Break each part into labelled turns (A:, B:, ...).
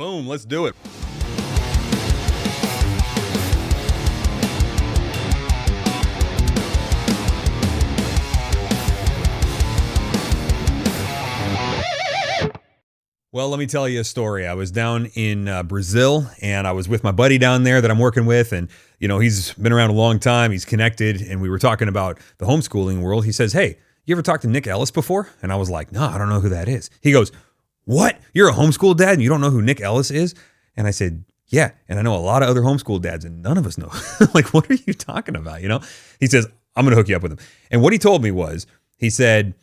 A: Boom, let's do it. Well, let me tell you a story. I was down in Brazil, and I was with my buddy down there that I'm working with, and he's been around a long time. He's connected, and we were talking about the homeschooling world. He says, "Hey, you ever talked to Nick Ellis before?" And I was like, "No, I don't know who that is." He goes, "What? You're a homeschool dad and you don't know who Nick Ellis is?" And I said, "Yeah, and I know a lot of other homeschool dads, and none of us know." Like, what are you talking about? He says, "I'm going to hook you up with him." And what he told me was, he said,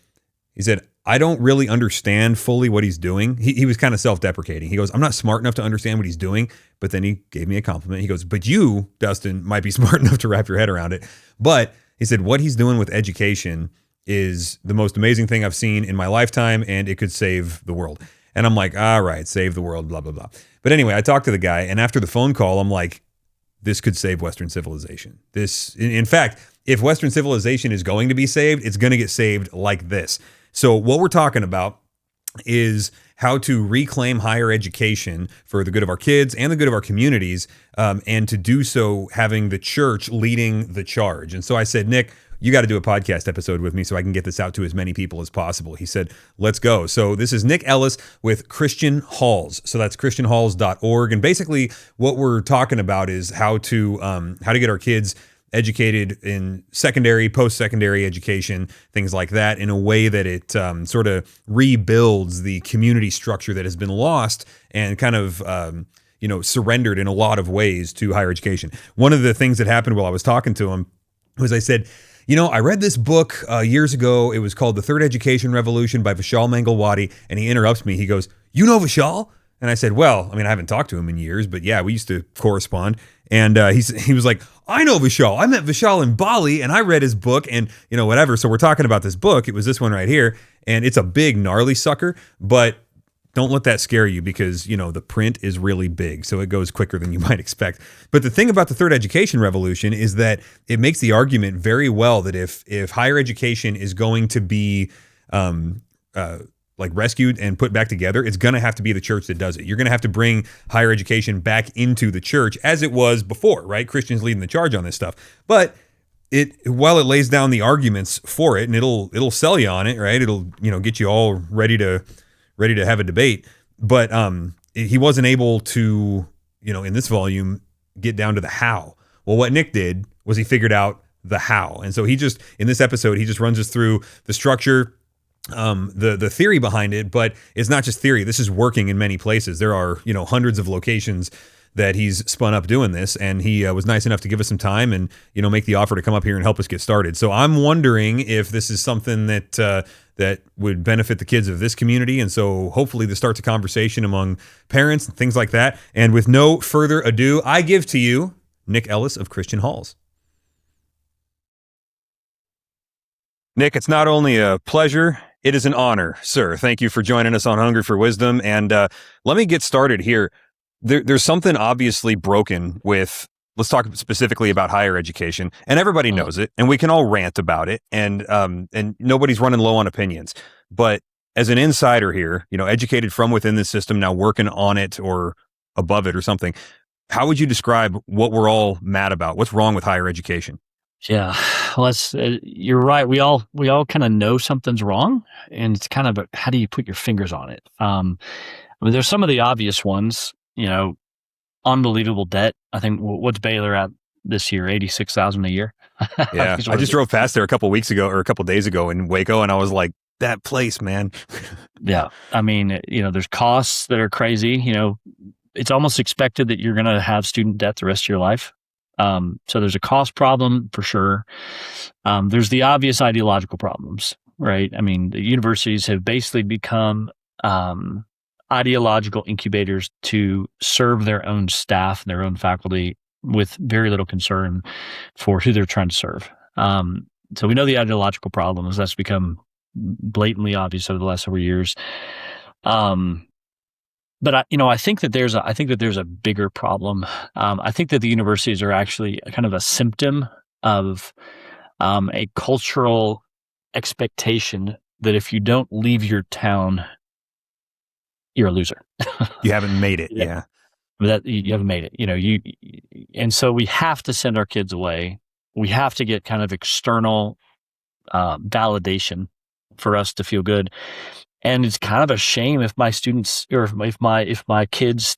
A: "I don't really understand fully what he's doing." He was kind of self-deprecating. He goes, "I'm not smart enough to understand what he's doing." But then he gave me a compliment. He goes, "But you, Dustin, might be smart enough to wrap your head around it." But he said, what he's doing with education is the most amazing thing I've seen in my lifetime, and it could save the world. And I'm like, all right, save the world, blah, blah, blah. But anyway, I talked to the guy, and after the phone call, I'm like, this could save Western civilization. In fact, if Western civilization is going to be saved, it's going to get saved like this. So what we're talking about is how to reclaim higher education for the good of our kids and the good of our communities, and to do so having the church leading the charge. And so I said, "Nick, you got to do a podcast episode with me so I can get this out to as many people as possible." He said, "Let's go." So this is Nick Ellis with Christian Halls. So that's christianhalls.org. And basically what we're talking about is how to get our kids educated in secondary, post-secondary education, things like that, in a way that it sort of rebuilds the community structure that has been lost and kind of surrendered in a lot of ways to higher education. One of the things that happened while I was talking to him was I said, I read this book years ago. It was called The Third Education Revolution by Vishal Mangalwadi. And he interrupts me. He goes, "You know Vishal?" And I said, "Well, I haven't talked to him in years, but yeah, we used to correspond." And he was like, "I know Vishal. I met Vishal in Bali, and I read his book, and whatever." So we're talking about this book. It was this one right here, and it's a big, gnarly sucker, but don't let that scare you because, the print is really big, so it goes quicker than you might expect. But the thing about the Third Education Revolution is that it makes the argument very well that if higher education is going to be rescued and put back together, it's going to have to be the church that does it. You're going to have to bring higher education back into the church as it was before, right? Christians leading the charge on this stuff. But while it lays down the arguments for it, and it'll sell you on it, right? It'll, get you all ready to have a debate. But he wasn't able to, in this volume, get down to the how. Well, what Nick did was he figured out the how. And so in this episode, he just runs us through the structure, the theory behind it, but it's not just theory. This is working in many places. There are, hundreds of locations that he's spun up doing this, and he was nice enough to give us some time and, make the offer to come up here and help us get started. So I'm wondering if this is something that would benefit the kids of this community. And so hopefully this starts a conversation among parents and things like that. And with no further ado, I give to you Nick Ellis of Christian Halls. Nick, it's not only a pleasure, it is an honor, sir. Thank you for joining us on Hungry for Wisdom. And let me get started here. There's something obviously broken with, let's talk specifically about higher education. And everybody knows it, and we can all rant about it. And nobody's running low on opinions. But as an insider here, educated from within the system, now working on it or above it or something, how would you describe what we're all mad about? What's wrong with higher education?
B: Yeah, well, you're right. We all kind of know something's wrong, and it's kind of how do you put your fingers on it? There's some of the obvious ones. Unbelievable debt. I think what's Baylor at this year? 86,000 a year.
A: Yeah, I just drove past there a couple days ago in Waco, and I was like, that place, man.
B: Yeah, there's costs that are crazy. It's almost expected that you're going to have student debt the rest of your life. So there's a cost problem for sure. There's the obvious ideological problems, right? The universities have basically become ideological incubators to serve their own staff, their own faculty, with very little concern for who they're trying to serve. So we know the ideological problems. That's become blatantly obvious over the last several years. But I think that there's a bigger problem. I think that the universities are actually kind of a symptom of a cultural expectation that if you don't leave your town, you're a loser.
A: You haven't made it.
B: Yeah.
A: Yeah.
B: That you haven't made it. And so we have to send our kids away. We have to get kind of external validation for us to feel good. And it's kind of a shame if my students or if my kids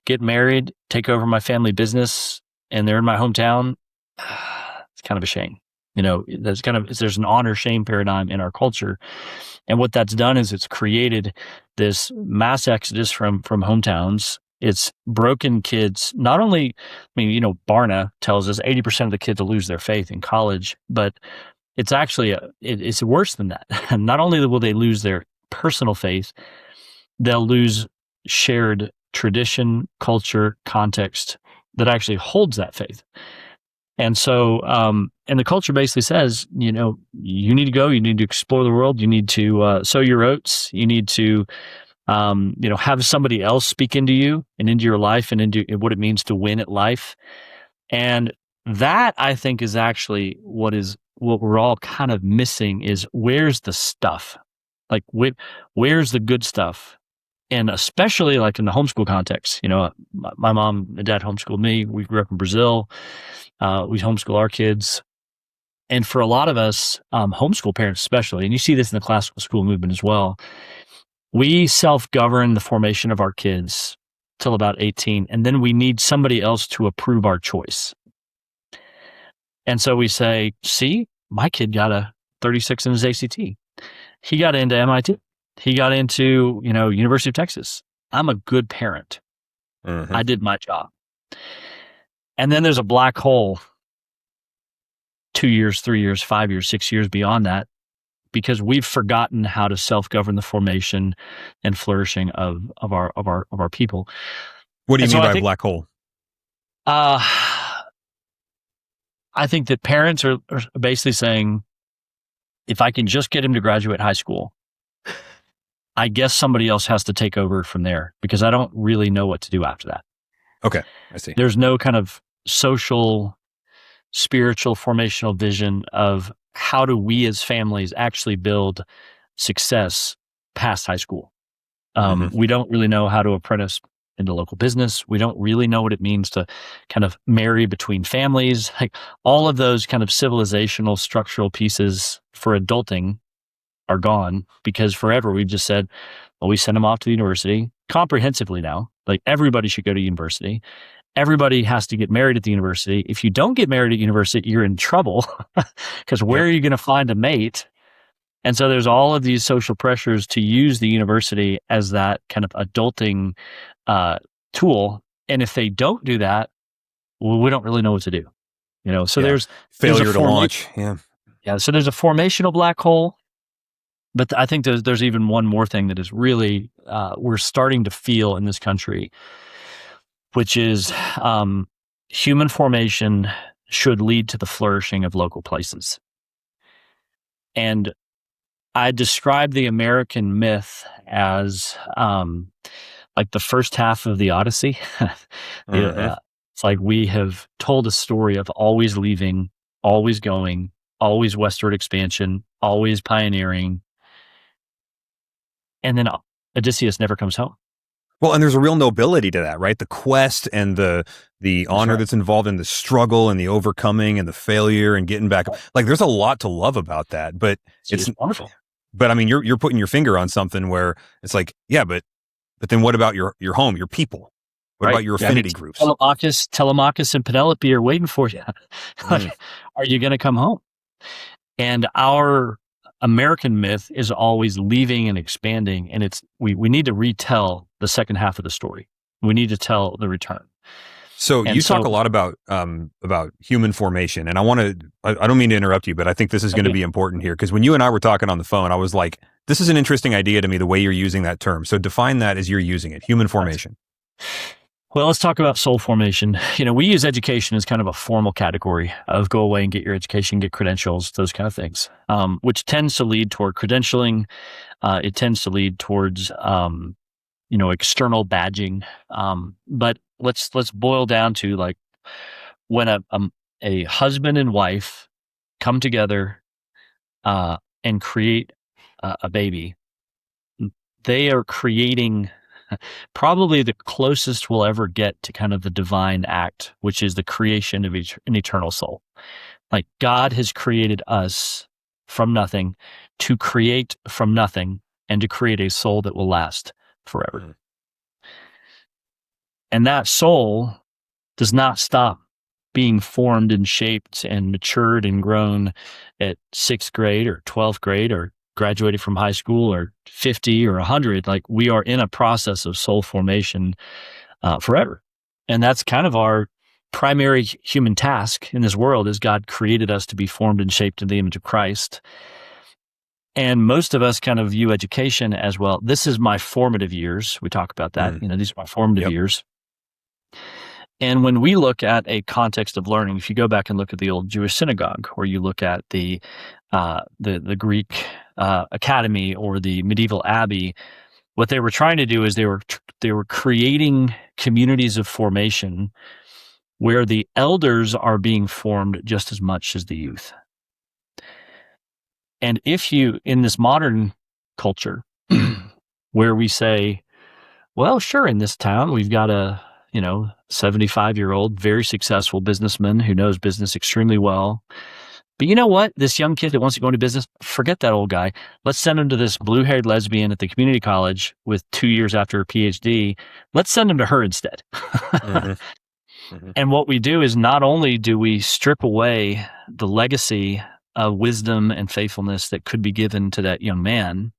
B: get married, take over my family business, and they're in my hometown. It's kind of a shame. There's an honor shame paradigm in our culture. And what that's done is it's created this mass exodus from hometowns. It's broken kids. Not only, Barna tells us 80% of the kids will lose their faith in college, but it's actually it's worse than that. Not only will they lose their personal faith, they'll lose shared tradition, culture, context that actually holds that faith. And so, and the culture basically says, you need to go, you need to explore the world, you need to sow your oats, you need to, have somebody else speak into you and into your life and into what it means to win at life. And that, I think, is actually what we're all kind of missing is where's the stuff? Like, where's the good stuff? And especially like in the homeschool context, my mom and dad homeschooled me. We grew up in Brazil. We homeschool our kids. And for a lot of us, homeschool parents especially, and you see this in the classical school movement as well, we self-govern the formation of our kids till about 18, and then we need somebody else to approve our choice. And so we say, see, my kid got a 36 in his ACT. He got into MIT. He got into, University of Texas. I'm a good parent.
A: Mm-hmm.
B: I did my job. And then there's a black hole 2 years, 3 years, 5 years, 6 years beyond that, because we've forgotten how to self-govern the formation and flourishing of our people.
A: What do you mean by black hole?
B: I think that parents are basically saying, if I can just get him to graduate high school, I guess somebody else has to take over from there because I don't really know what to do after that.
A: Okay, I see.
B: There's no kind of social, spiritual, formational vision of how do we as families actually build success past high school. We don't really know how to apprentice into local business. We don't really know what it means to kind of marry between families. Like all of those kind of civilizational structural pieces for adulting are gone because forever we've just said, well, we send them off to the university comprehensively now. Like everybody should go to university. Everybody has to get married at the university. If you don't get married at university, you're in trouble because where are you going to find a mate? And so there's all of these social pressures to use the university as that kind of adulting tool. And if they don't do that, well, we don't really know what to do. So there's
A: failure to launch.
B: Yeah. So there's a formational black hole. But I think there's even one more thing that is really we're starting to feel in this country, which is human formation should lead to the flourishing of local places. And I describe the American myth as like the first half of the Odyssey. It's like we have told a story of always leaving, always going, always westward expansion, always pioneering. And then Odysseus never comes home.
A: Well, and there's a real nobility to that, right? The quest and the honor that's involved in the struggle and the overcoming and the failure and getting back. Like there's a lot to love about that, but it's
B: wonderful.
A: But I mean, you're putting your finger on something where it's like, yeah, but then what about your home, your people? What about your affinity groups?
B: Telemachus and Penelope are waiting for you. Like, are you going to come home? And our American myth is always leaving and expanding, and we need to retell the second half of the story. We need to tell the return.
A: So you talk a lot about human formation, and I don't mean to interrupt you, but I think this is going to be important here because when you and I were talking on the phone, I was like, this is an interesting idea to me, the way you're using that term. So define that as you're using it, human formation.
B: Well, let's talk about soul formation. We use education as kind of a formal category of go away and get your education, get credentials, those kind of things, which tends to lead toward credentialing. It tends to lead towards, external badging. But let's boil down to like when a husband and wife come together and create a baby. they are creating probably the closest we'll ever get to kind of the divine act, which is the creation of an eternal soul. Like God has created us from nothing to create from nothing and to create a soul that will last forever. Mm. And that soul does not stop being formed and shaped and matured and grown at 6th grade or 12th grade or graduated from high school or 50 or 100. Like, we are in a process of soul formation forever. And that's kind of our primary human task in this world, is God created us to be formed and shaped in the image of Christ. And most of us kind of view education as, well, this is my formative years. We talk about that. These are my formative years. And when we look at a context of learning, if you go back and look at the old Jewish synagogue, or you look at the Greek academy or the medieval abbey, what they were trying to do is they were creating communities of formation where the elders are being formed just as much as the youth. And if you, in this modern culture, where we say, well, sure, in this town we've got a 75-year-old, very successful businessman who knows business extremely well. But you know what? This young kid that wants to go into business, forget that old guy. Let's send him to this blue-haired lesbian at the community college with 2 years after her PhD. Let's send him to her instead. And what we do is, not only do we strip away the legacy of wisdom and faithfulness that could be given to that young man,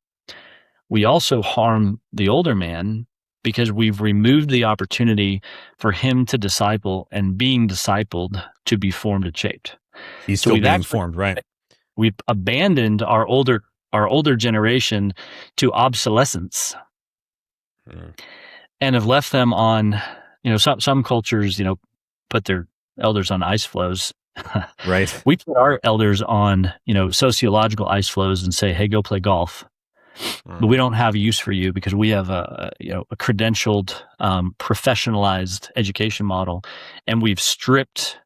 B: we also harm the older man, because we've removed the opportunity for him to disciple and being discipled to be formed and shaped.
A: He's still being formed, right?
B: We've abandoned our older generation to obsolescence, and have left them on, some cultures, put their elders on ice floes.
A: Right.
B: We put our elders on, sociological ice floes and say, hey, go play golf. But we don't have use for you, because we have a credentialed, professionalized education model, and we've stripped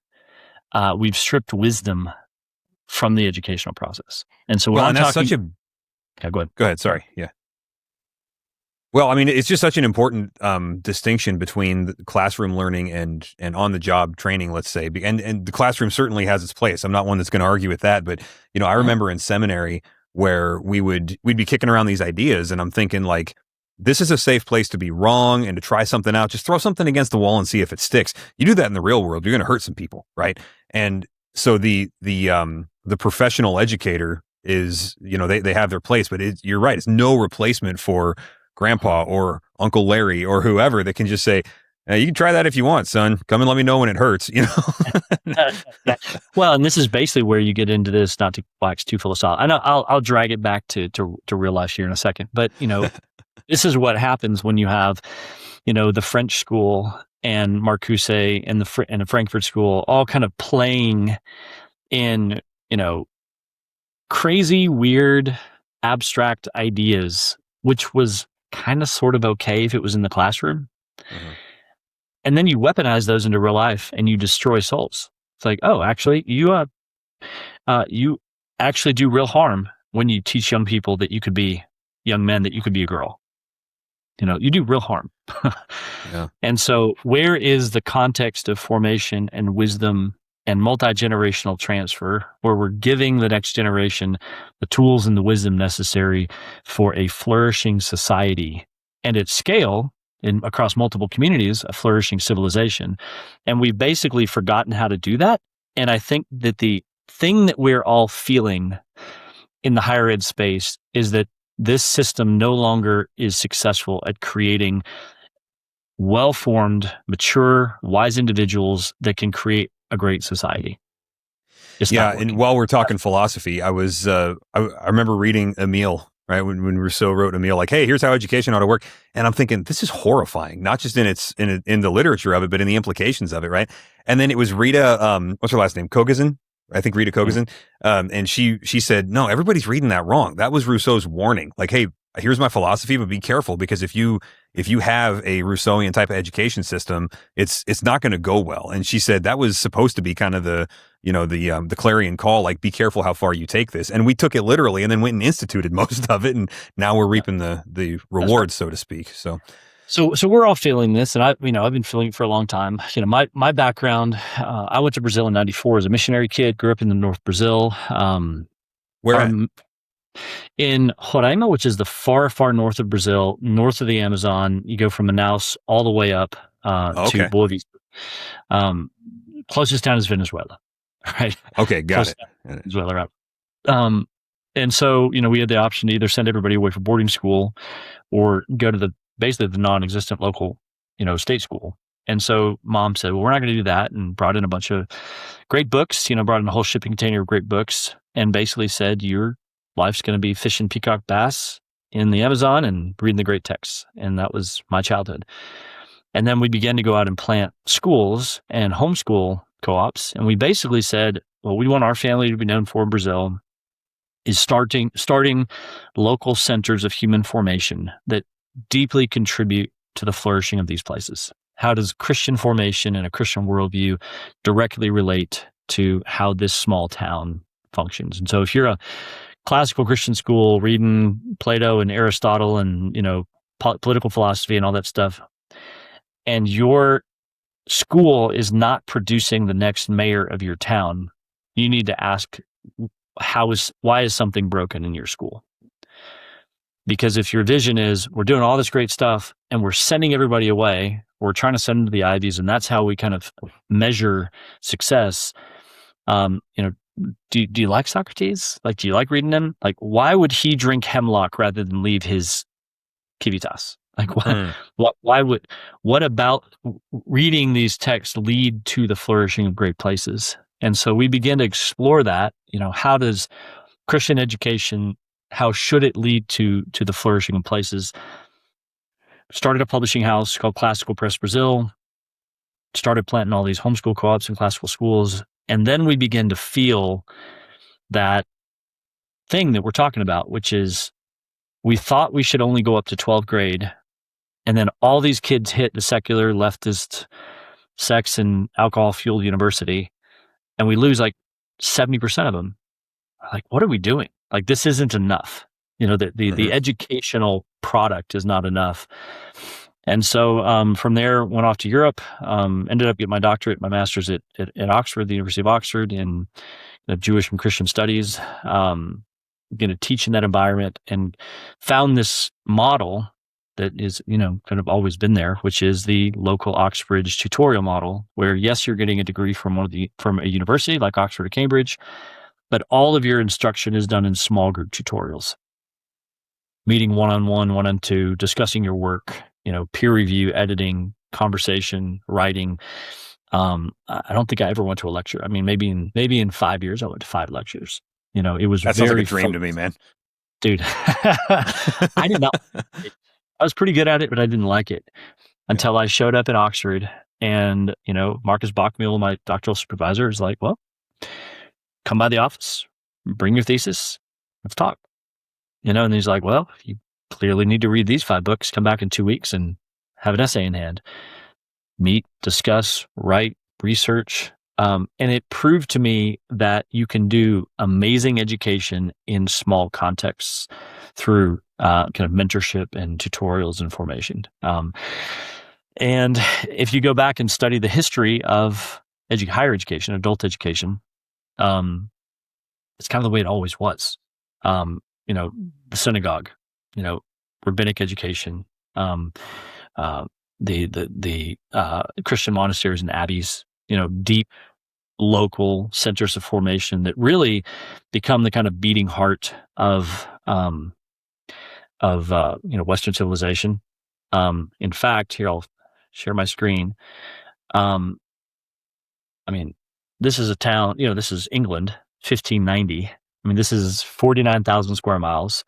B: wisdom from the educational process. And so,
A: go ahead. Sorry. Yeah. Well, I mean, it's just such an important distinction between the classroom learning and on-the-job training, let's say. And the classroom certainly has its place. I'm not one that's going to argue with that. But I remember in seminary, where we'd be kicking around these ideas, and I'm thinking, like, this is a safe place to be wrong and to try something out. Just throw something against the wall and see if it sticks. You do that in the real world, you're going to hurt some people, right? And so the professional educator is, they have their place, but you're right, it's no replacement for Grandpa or Uncle Larry or whoever that can just say, you can try that if you want, son. Come and let me know when it hurts,
B: Well, and this is basically where you get into this, not to wax too philosophical. I know I'll drag it back to real life here in a second, but this is what happens when you have, the French school and Marcuse and the Frankfurt school all kind of playing in, crazy, weird, abstract ideas, which was kind of sort of okay if it was in the classroom. Mm-hmm. And then you weaponize those into real life and you destroy souls. It's like, oh, actually, you actually do real harm when you teach young people that you could be young men, that you could be a girl. You do real harm. Yeah. And so, where is the context of formation and wisdom and multi-generational transfer, where we're giving the next generation the tools and the wisdom necessary for a flourishing society, and at scale, across multiple communities, a flourishing civilization? And we've basically forgotten how to do that. And I think that the thing that we're all feeling in the higher ed space is that this system no longer is successful at creating well-formed, mature, wise individuals that can create a great society.
A: Yeah, and while we're talking philosophy, I remember reading Emile, right, when Rousseau wrote Emile, like, hey, here's how education ought to work. And I'm thinking, this is horrifying, not just in the literature of it, but in the implications of it, right? And then it was Rita, what's her last name? Kogazin? I think Rita Kogazin. And she said, no, everybody's reading that wrong. That was Rousseau's warning. Like, hey, here's my philosophy, but be careful, because if you have a Rousseauian type of education system, it's not going to go well. And she said that was supposed to be kind of the, the clarion call, like, be careful how far you take this. And we took it literally, and then went and instituted most of it, and now we're reaping the rewards, so to speak.
B: So we're all feeling this, and I've been feeling it for a long time. My background, I went to Brazil in '94 as a missionary kid. Grew up in the North Brazil.
A: Where
B: in Roraima, which is the far, far north of Brazil, north of the Amazon. You go from Manaus all the way up to Boa Vista. Closest town is Venezuela, right?
A: Okay, got it.
B: Venezuela, right? And so, we had the option to either send everybody away for boarding school or go to basically the non-existent local, state school. And so mom said, well, we're not going to do that, and brought in a bunch of great books, brought in a whole shipping container of great books, and basically said, your life's going to be fishing peacock bass in the Amazon and reading the great texts. And that was my childhood. And then we began to go out and plant schools and homeschool co-ops. And we basically said, what we want our family to be known for in Brazil is starting local centers of human formation that deeply contribute to the flourishing of these places. How does Christian formation and a Christian worldview directly relate to how this small town functions? And so if you're a classical Christian school reading Plato and Aristotle and, political philosophy and all that stuff, and your school is not producing the next mayor of your town, you need to ask, why is something broken in your school? Because if your vision is, we're doing all this great stuff and we're sending everybody away, we're trying to send them to the Ivies, and that's how we kind of measure success. Do you like Socrates? Like, do you like reading him? Like, why would he drink hemlock rather than leave his civitas? Like, what about reading these texts lead to the flourishing of great places? And so we began to explore that, how does Christian education, how should it lead to the flourishing of places? Started a publishing house called Classical Press Brazil, started planting all these homeschool co-ops and classical schools. And then we began to feel that thing that we're talking about, which is we thought we should only go up to 12th grade. And then all these kids hit the secular, leftist, sex and alcohol-fueled university. And we lose like 70% of them. Like, what are we doing? Like, this isn't enough. The educational product is not enough. And so from there, went off to Europe, ended up getting my doctorate, my master's at Oxford, the University of Oxford, in Jewish and Christian studies, going to teach in that environment, and found this model that is, kind of always been there, which is the local Oxbridge tutorial model, where yes, you're getting a degree from a university like Oxford or Cambridge, but all of your instruction is done in small group tutorials, meeting one-on-one, one-on-two, discussing your work, peer review, editing, conversation, writing. I don't think I ever went to a lecture. I mean, maybe in 5 years, I went to 5 lectures. It was
A: that sounds like a dream to me, man.
B: Dude, I did not. I was pretty good at it, but I didn't like it until I showed up in Oxford, and Marcus Bachmuel, my doctoral supervisor, is like, "Well, come by the office, bring your thesis, let's talk." And he's like, "Well, you clearly need to read these 5 books. Come back in 2 weeks and have an essay in hand. Meet, discuss, write, research." And it proved to me that you can do amazing education in small contexts through kind of mentorship and tutorials and formation. And if you go back and study the history of higher education, adult education, it's kind of the way it always was. The synagogue, rabbinic education, the Christian monasteries and abbeys, deep local centers of formation that really become the kind of beating heart of Western civilization. In fact, here, I'll share my screen. This is a town, this is England, 1590. This is 49,000 square miles.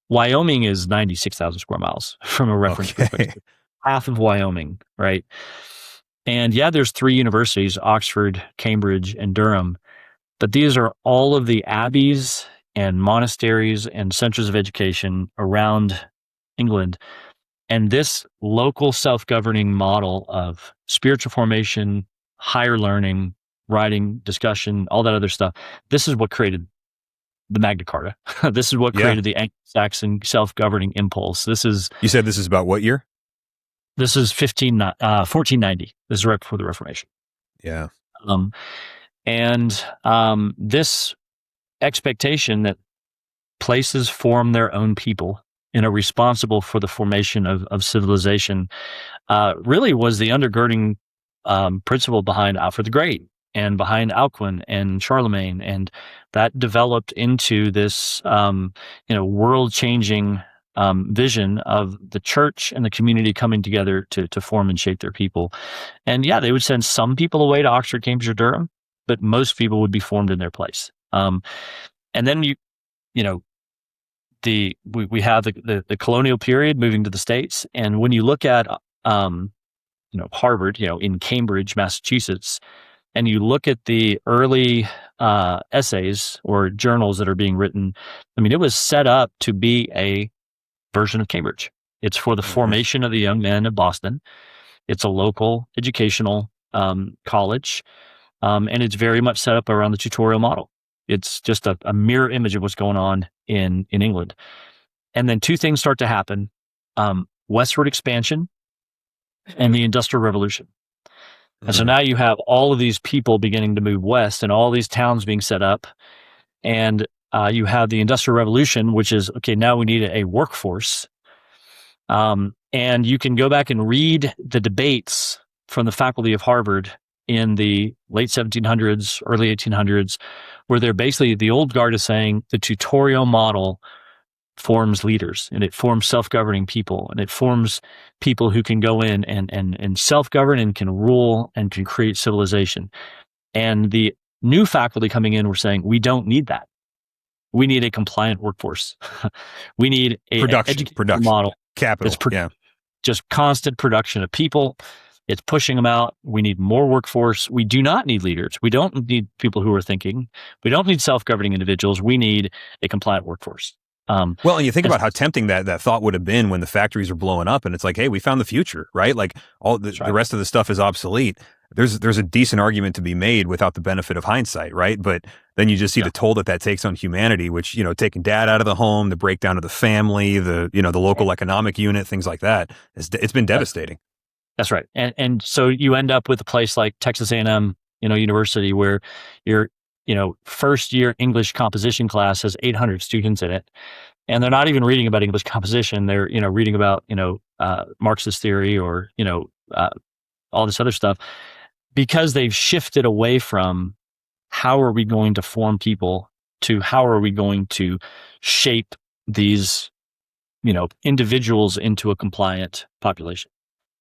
B: Wyoming is 96,000 square miles from a reference perspective. Half of Wyoming, right? And yeah, there's 3 universities, Oxford, Cambridge, and Durham, but these are all of the abbeys and monasteries and centers of education around England. And this local self-governing model of spiritual formation, higher learning, writing, discussion, all that other stuff, this is what created the Magna Carta. This is what
A: Yeah.
B: created the Anglo-Saxon self-governing impulse.
A: You said this is about what year?
B: This is 1490. This is right before the Reformation.
A: Yeah.
B: This expectation that places form their own people and are responsible for the formation of civilization really was the undergirding principle behind Alfred the Great and behind Alcuin and Charlemagne, and that developed into this world-changing vision of the church and the community coming together to form and shape their people. And yeah, they would send some people away to Oxford, Cambridge, or Durham, but most people would be formed in their place. And then we have the colonial period moving to the States, and when you look at Harvard, in Cambridge, Massachusetts, and you look at the early essays or journals that are being written, I mean, it was set up to be a version of Cambridge. It's for the formation of the young men of Boston. It's a local educational college, and it's very much set up around the tutorial model. It's just a mirror image of what's going on in England. And then two things start to happen: westward expansion and the Industrial Revolution. And so now you have all of these people beginning to move west and all these towns being set up. And you have the Industrial Revolution, which is, okay, now we need a workforce. And you can go back and read the debates from the faculty of Harvard in the late 1700s, early 1800s, where they're basically, the old guard is saying the tutorial model forms leaders, and it forms self-governing people, and it forms people who can go in and self-govern and can rule and can create civilization. And the new faculty coming in were saying, we don't need that. We need a compliant workforce. We need a
A: production
B: model.
A: Capital.
B: Just constant production of people. It's pushing them out. We need more workforce. We do not need leaders. We don't need people who are thinking. We don't need self-governing individuals. We need a compliant workforce.
A: Well, and you think about how tempting that thought would have been when the factories are blowing up, and it's like, hey, we found the future, right? Like the rest of the stuff is obsolete. There's a decent argument to be made without the benefit of hindsight, right? But then you just see the toll that takes on humanity, which, taking dad out of the home, the breakdown of the family, the local economic unit, things like that. It's been devastating.
B: That's right. And so you end up with a place like Texas A&M, University, where your first year English composition class has 800 students in it. And they're not even reading about English composition. They're, reading about, Marxist theory or, all this other stuff, because they've shifted away from how are we going to form people to how are we going to shape these, individuals into a compliant population.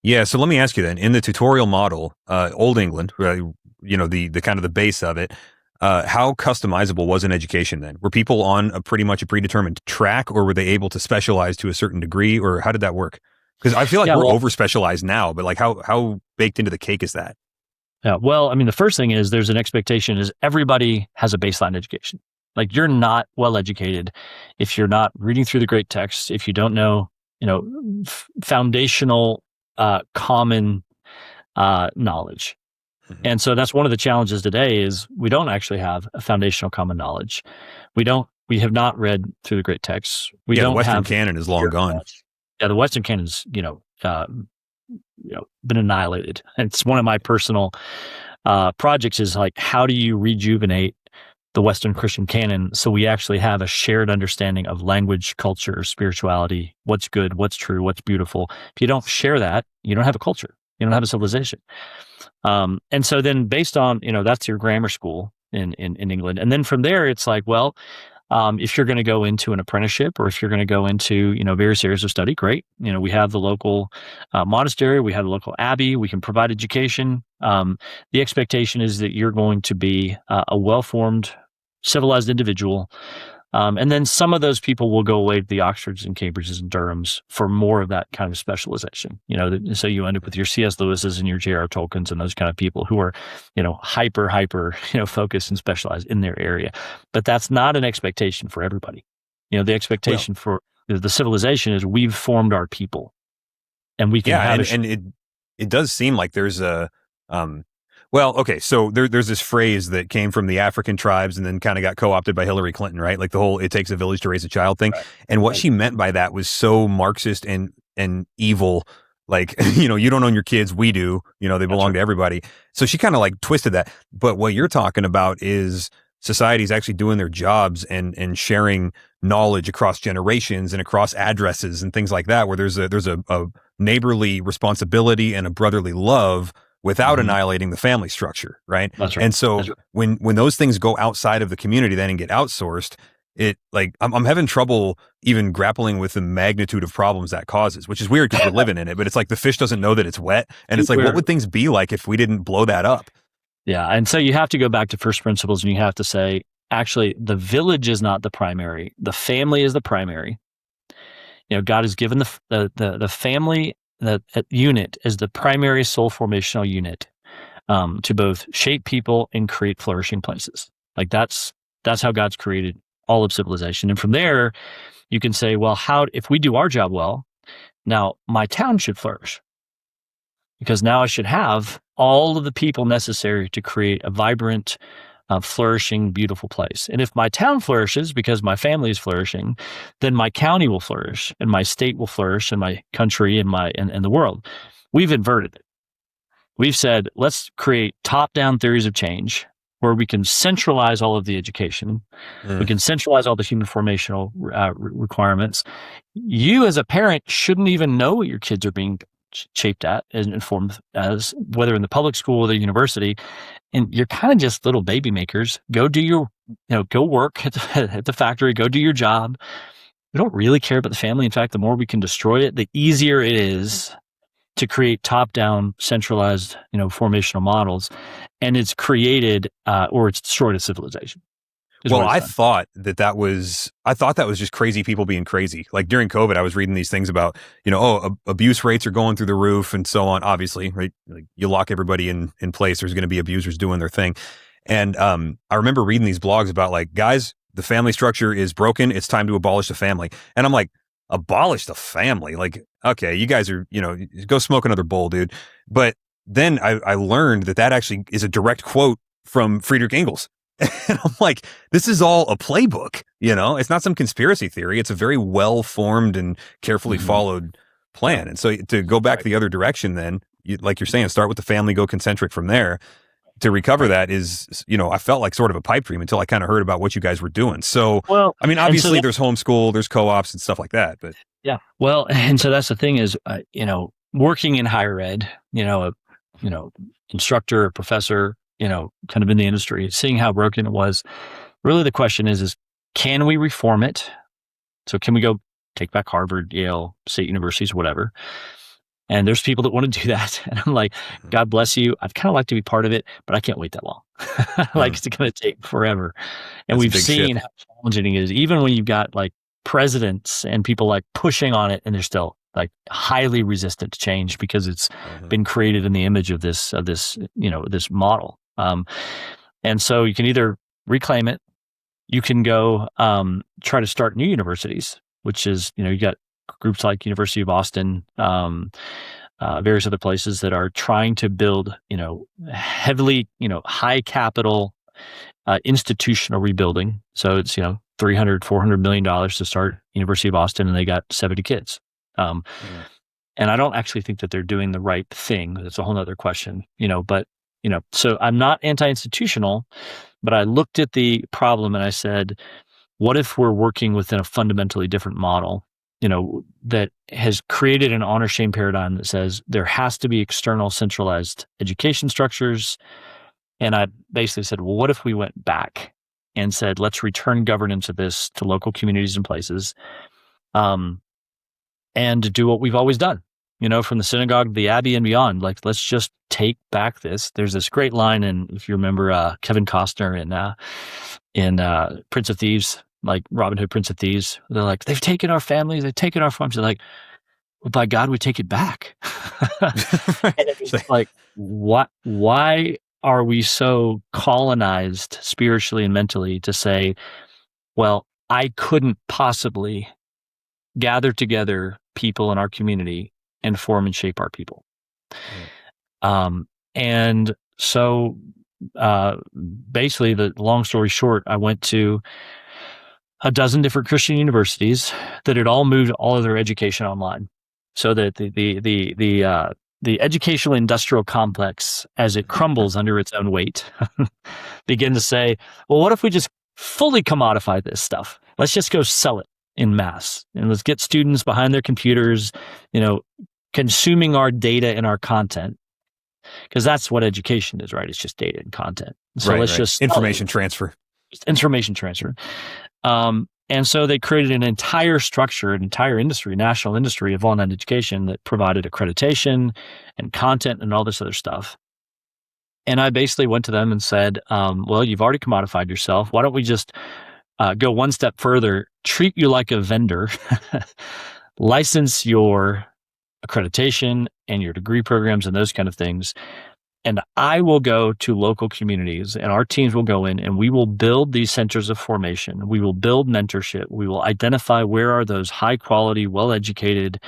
A: Yeah. So let me ask you then, in the tutorial model, Old England, the kind of the base of it, how customizable was an education then? Were people on pretty much a predetermined track, or were they able to specialize to a certain degree, or how did that work? Because I feel like we're over-specialized now, but like how baked into the cake is that?
B: Yeah. Well, I mean, the first thing is there's an expectation is everybody has a baseline education. Like, you're not well educated if you're not reading through the great texts, if you don't know, foundational common knowledge. And so that's one of the challenges today is we don't actually have a foundational common knowledge. We have not read through the great texts.
A: The Western canon is long gone.
B: Yeah, the Western canon's, been annihilated. And it's one of my personal projects is like, how do you rejuvenate the Western Christian canon so we actually have a shared understanding of language, culture, spirituality, what's good, what's true, what's beautiful. If you don't share that, you don't have a culture. You don't have a civilization. And so then based on, that's your grammar school in England. And then from there, it's like, well, if you're going to go into an apprenticeship or if you're going to go into, various areas of study, great. We have the local monastery, we have the local abbey, we can provide education. The expectation is that you're going to be a well-formed, civilized individual And then some of those people will go away to the Oxfords and Cambridges and Durhams for more of that kind of specialization. So you end up with your C.S. Lewis's and your J.R. Tolkien's and those kind of people who are, hyper, focused and specialized in their area. But that's not an expectation for everybody. The expectation for the civilization is we've formed our people, and we can have
A: and it does seem like there's a well, okay, so there's this phrase that came from the African tribes and then kind of got co-opted by Hillary Clinton, right? Like the whole "it takes a village to raise a child" thing.
B: Right.
A: And what she meant by that was so Marxist and evil. Like, you don't own your kids, we do. They belong to everybody. So she kind of like twisted that. But what you're talking about is society's actually doing their jobs and sharing knowledge across generations and across addresses and things like that, where there's a neighborly responsibility and a brotherly love without annihilating the family structure, right?
B: That's right.
A: And so when those things go outside of the community then and get outsourced, it like I'm having trouble even grappling with the magnitude of problems that causes, which is weird because we're living in it. But it's like the fish doesn't know that it's wet, and it's like, what would things be like if we didn't blow that up?
B: Yeah, and so you have to go back to first principles, and you have to say, actually, the village is not the primary; the family is the primary. God has given the family, the unit as the primary soul formational unit to both shape people and create flourishing places. Like that's how God's created all of civilization. And from there, you can say, well, if we do our job well, now my town should flourish, because now I should have all of the people necessary to create a vibrant, flourishing, beautiful place. And if my town flourishes because my family is flourishing, then my county will flourish, and my state will flourish, and my country and the world. We've inverted it. We've said, let's create top-down theories of change where we can centralize all of the education. We can centralize all the human formational requirements. You as a parent shouldn't even know what your kids are being shaped at and informed as, whether in the public school or the university. And you're kind of just little baby makers. Go do go work at the factory, go do your job. We don't really care about the family. In fact, the more we can destroy it, the easier it is to create top-down, centralized, formational models. And it's created or it's destroyed a civilization.
A: Well, I thought that was just crazy people being crazy. Like during COVID, I was reading these things about, abuse rates are going through the roof and so on. Obviously, right? Like you lock everybody in place, there's going to be abusers doing their thing. And I remember reading these blogs about like, guys, the family structure is broken. It's time to abolish the family. And I'm like, abolish the family? Like, okay, you guys are, go smoke another bowl, dude. But then I learned that actually is a direct quote from Friedrich Engels. And I'm like, this is all a playbook, it's not some conspiracy theory. It's a very well-formed and carefully followed plan. And so to go back the other direction, then like you're saying, start with the family, go concentric from there. To recover that is, I felt like sort of a pipe dream until I kind of heard about what you guys were doing. So, well, I mean, obviously there's homeschool, there's co-ops and stuff like that, but
B: yeah. Well, and so that's the thing is, working in higher ed, instructor, professor, kind of in the industry, seeing how broken it was. Really, the question is can we reform it? So can we go take back Harvard, Yale, state universities, whatever? And there's people that want to do that. And I'm like, God bless you. I'd kind of like to be part of it, but I can't wait that long. Like it's going to take forever. And we've seen how challenging it is, even when you've got like presidents and people like pushing on it, and they're still like highly resistant to change because it's been created in the image of this model. And so you can either reclaim it, you can go try to start new universities, which is, you got groups like University of Austin, various other places that are trying to build, heavily, high capital institutional rebuilding. So it's, $300-400 million to start University of Austin, and they got 70 kids. And I don't actually think that they're doing the right thing. That's a whole nother question, but, so I'm not anti-institutional, but I looked at the problem and I said, what if we're working within a fundamentally different model, that has created an honor shame paradigm that says there has to be external centralized education structures. And I basically said, well, what if we went back and said, let's return governance of this to local communities and places, and do what we've always done, from the synagogue to the abbey and beyond. Like, let's just take back this. There's this great line, and if you remember Kevin Costner in Prince of Thieves, like Robin Hood, Prince of Thieves. They're like, they've taken our families, they've taken our farms. They're like, well, by God, we take it back. And it's like, what? Why are we so colonized spiritually and mentally to say, well, I couldn't possibly gather together people in our community and form and shape our people? And so basically, the long story short, I went to a dozen different Christian universities that had all moved all of their education online, so that the educational industrial complex, as it crumbles under its own weight, begin to say, well, what if we just fully commodify this stuff? Let's just go sell it in mass, and let's get students behind their computers, consuming our data and our content, because that's what education is, right? It's just data and content. So let's just
A: information transfer.
B: Information transfer. And so they created an entire structure, an entire industry, national industry of online education that provided accreditation and content and all this other stuff. And I basically went to them and said, well, you've already commodified yourself. Why don't we just go one step further, treat you like a vendor, license your accreditation and your degree programs and those kind of things. And I will go to local communities, and our teams will go in, and we will build these centers of formation. We will build mentorship. We will identify where are those high quality, well-educated,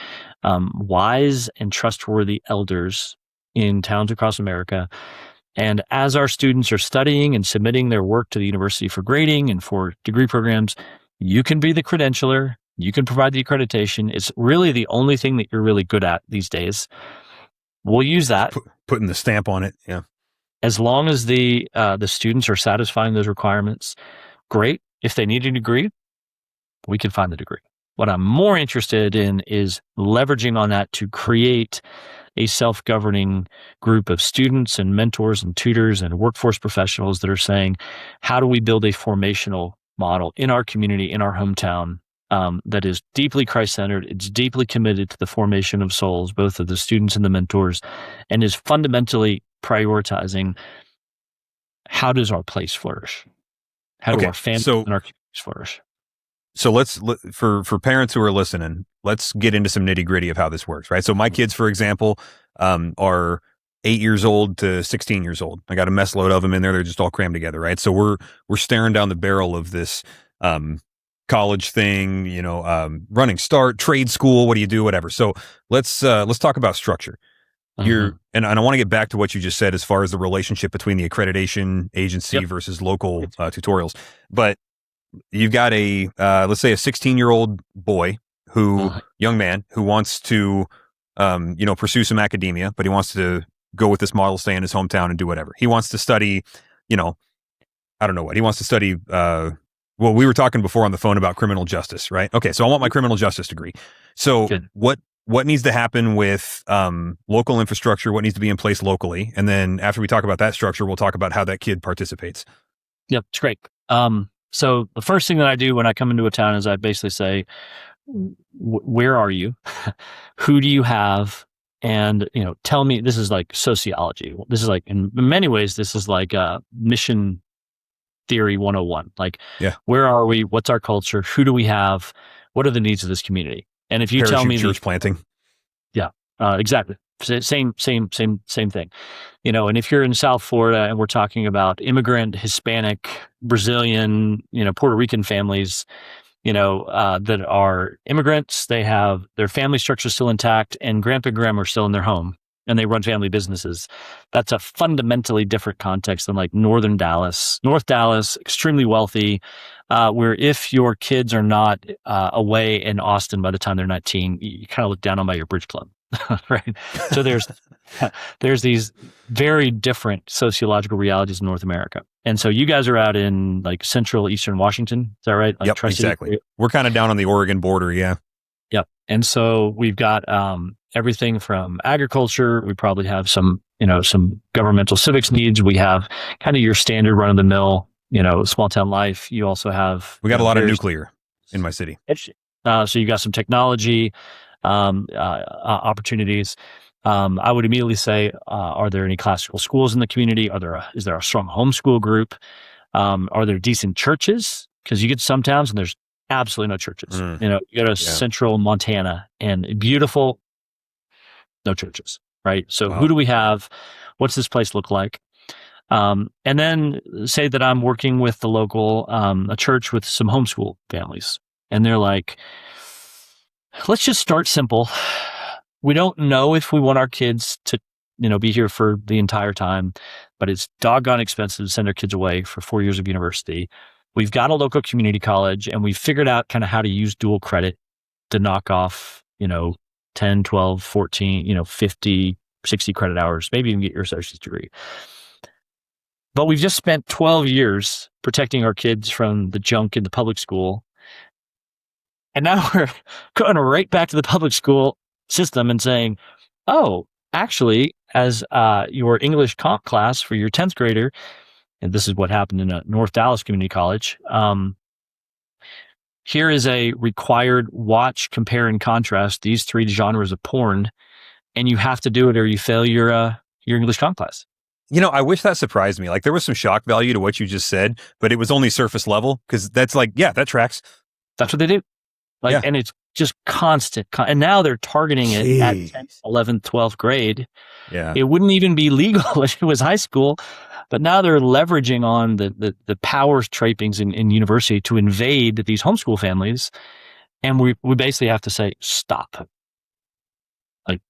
B: wise and trustworthy elders in towns across America. And as our students are studying and submitting their work to the university for grading and for degree programs, you can be the credentialer. You can provide the accreditation. It's really the only thing that you're really good at these days. We'll use that.
A: Putting the stamp on it, yeah.
B: As long as the students are satisfying those requirements, great. If they need a degree, we can find the degree. What I'm more interested in is leveraging on that to create a self-governing group of students and mentors and tutors and workforce professionals that are saying, how do we build a formational model in our community, in our hometown, that is deeply Christ-centered, it's deeply committed to the formation of souls, both of the students and the mentors, and is fundamentally prioritizing how does our place flourish? How do our families and our communities flourish?
A: So for parents who are listening, let's get into some nitty gritty of how this works, right? So my kids, for example, are 8 years old to 16 years old. I got a mess load of them in there. They're just all crammed together, right? So we're staring down the barrel of this, college thing, running start, trade school, what do you do, whatever. So let's talk about structure. And I want to get back to what you just said as far as the relationship between the accreditation agency versus local tutorials. But you've got let's say a 16-year-old boy young man who wants to, pursue some academia, but he wants to go with this model, stay in his hometown and do whatever. He wants to study, I don't know what he wants to study. Well, we were talking before on the phone about criminal justice, right? Okay, so I want my criminal justice degree. So what needs to happen with local infrastructure? What needs to be in place locally? And then after we talk about that structure, we'll talk about how that kid participates.
B: Yep, it's great. So the first thing that I do when I come into a town is I basically say, where are you? Who do you have? And, tell me, this is like sociology. This is like, in many ways, this is like mission theory 101. Like, where are we? What's our culture? Who do we have? What are the needs of this community? And if you tell me
A: church planting.
B: Yeah, exactly. Same thing. And if you're in South Florida and we're talking about immigrant, Hispanic, Brazilian, Puerto Rican families, that are immigrants, they have their family structure still intact and grandpa and grandma are still in their home and they run family businesses. That's a fundamentally different context than like North Dallas, extremely wealthy, where if your kids are not away in Austin by the time they're 19, you kind of look down on by your bridge club, right? So there's these very different sociological realities in North America. And so you guys are out in like central Eastern Washington. Is that right? Like
A: yep, exactly. We're kind of down on the Oregon border. Yeah.
B: Yep. And so we've got everything from agriculture. We probably have some governmental civics needs. We have kind of your standard run of the mill, small town life. You also have,
A: we got a lot of nuclear in my city.
B: So you got some technology opportunities. I would immediately say, are there any classical schools in the community? Is there a strong homeschool group? Are there decent churches because you get to some towns and there's absolutely no churches. You know, you go to central Montana and beautiful, no churches, right? So who do we have? What's this place look like? And then say that I'm working with the local, a church with some homeschool families. And they're like, let's just start simple. We don't know if we want our kids to, you know, be here for the entire time, but it's doggone expensive to send our kids away for 4 years of university. We've got a local community college and we've figured out kind of how to use dual credit to knock off, you know, 10, 12, 14, you know, 50, 60 credit hours, maybe even get your associate's degree. But we've just spent 12 years protecting our kids from the junk in the public school. And now we're going right back to the public school system and saying, oh, actually, as your English comp class for your 10th grader, and this is what happened in a North Dallas Community College, here is a required watch, compare, and contrast these 3 genres of porn, and you have to do it or you fail your English comp class.
A: You know, I wish that surprised me. Like, there was some shock value to what you just said, but it was only surface level, because that's like, yeah, that tracks.
B: That's what they do. Like, and it's just constant. And now they're targeting it at 10th, 11th, 12th grade.
A: Yeah.
B: It wouldn't even be legal if it was high school, but now they're leveraging on the power trappings in university to invade these homeschool families. And we basically have to say, stop. Like,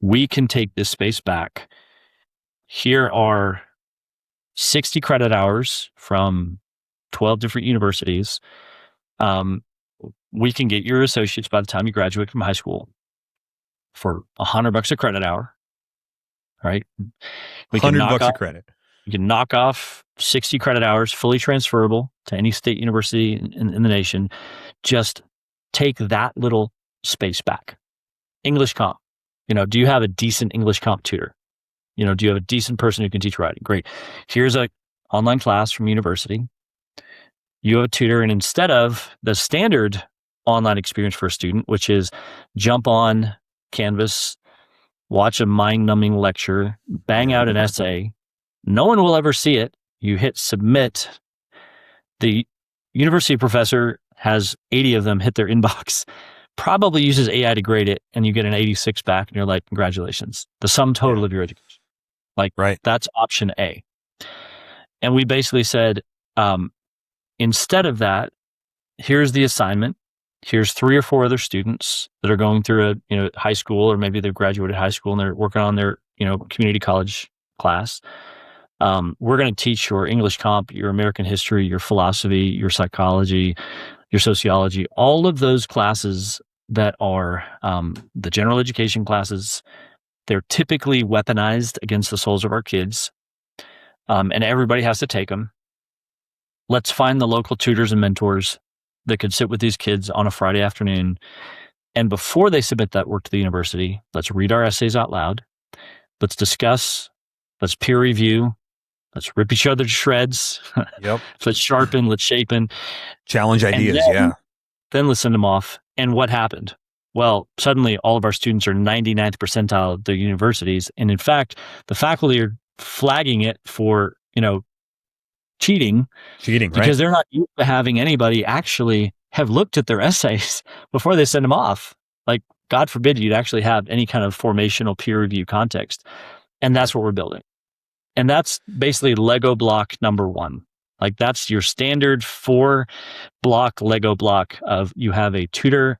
B: we can take this space back. Here are 60 credit hours from 12 different universities. We can get your associates by the time you graduate from high school for $100 a credit hour. Right? We can
A: $100 a credit.
B: You can knock off 60 credit hours, fully transferable to any state university in the nation. Just take that little space back. English comp. You know, do you have a decent English comp tutor? You know, do you have a decent person who can teach writing? Great. Here's a online class from university. You have a tutor, and instead of the standard online experience for a student, which is jump on Canvas, watch a mind-numbing lecture, bang out an essay, no one will ever see it. You hit submit. The university professor has 80 of them hit their inbox, probably uses AI to grade it, and you get an 86 back, and you're like, congratulations. The sum total of your education. Like, that's option A. And we basically said, instead of that, here's the assignment. Here's 3 or 4 other students that are going through a high school, or maybe they've graduated high school and they're working on their community college class. We're going to teach your English comp, your American history, your philosophy, your psychology, your sociology, all of those classes that are the general education classes. They're typically weaponized against the souls of our kids, and everybody has to take them. Let's find the local tutors and mentors that could sit with these kids on a Friday afternoon. And before they submit that work to the university, let's read our essays out loud. Let's discuss. Let's peer review. Let's rip each other to shreds.
A: Yep.
B: Let's sharpen. Let's shapen.
A: Challenge ideas.
B: Then let's send them off. And what happened? Well, suddenly all of our students are 99th percentile at their universities. And in fact, the faculty are flagging it for, cheating, because they're not used to having anybody actually have looked at their essays before they send them off. Like, God forbid you'd actually have any kind of formational peer review context. And that's what we're building. And that's basically Lego block number 1. Like, that's your standard 4-block Lego block of you have a tutor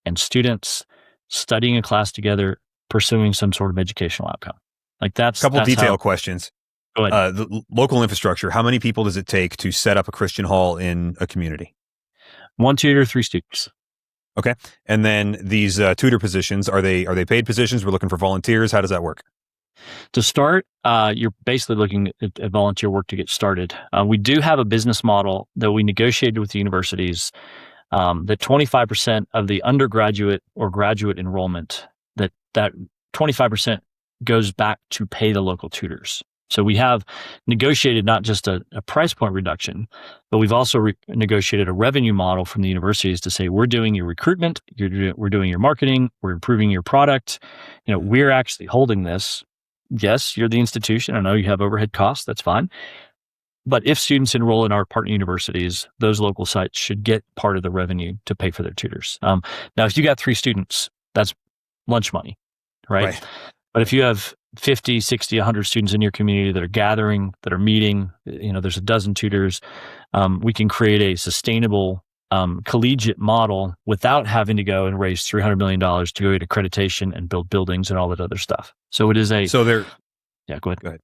B: and students studying a class together, pursuing some sort of educational outcome. Like, that's
A: a couple detail questions.
B: Go ahead.
A: The local infrastructure, how many people does it take to set up a Christian hall in a community?
B: 1 tutor, 3 students.
A: Okay. And then these tutor positions, are they paid positions? We're looking for volunteers. How does that work?
B: To start, you're basically looking at volunteer work to get started. We do have a business model that we negotiated with the universities, that 25% of the undergraduate or graduate enrollment, that 25% goes back to pay the local tutors. So we have negotiated not just a price point reduction, but we've also negotiated a revenue model from the universities to say, we're doing your recruitment, we're doing your marketing, we're improving your product. We're actually holding this. Yes, you're the institution. I know you have overhead costs. That's fine. But if students enroll in our partner universities, those local sites should get part of the revenue to pay for their tutors. Now, if you got 3 students, that's lunch money, right?
A: Right.
B: But if you have 50, 60, 100 students in your community that are gathering, that are meeting, there's a dozen tutors, we can create a sustainable collegiate model without having to go and raise $300 million to go get accreditation and build buildings and all that other stuff. So it is a...
A: So they're...
B: Yeah, go ahead.
A: Go ahead.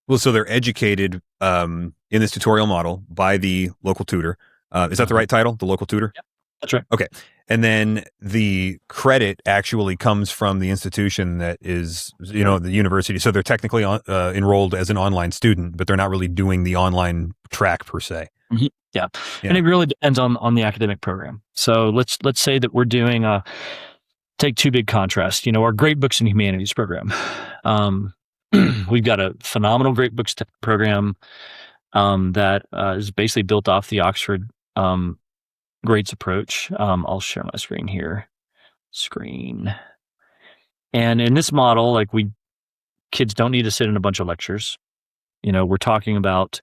A: Well, so they're educated in this tutorial model by the local tutor. Is that the right title? The local tutor?
B: Yep, that's right.
A: Okay. And then the credit actually comes from the institution that is, the university. So they're technically enrolled as an online student, but they're not really doing the online track per se.
B: Mm-hmm. Yeah. And it really depends on the academic program. So let's say that we're doing take 2 big contrasts. Our Great Books and Humanities program. We've got a phenomenal Great Books program that is basically built off the Oxford grades approach. I'll share my screen here. And in this model, kids don't need to sit in a bunch of lectures. We're talking about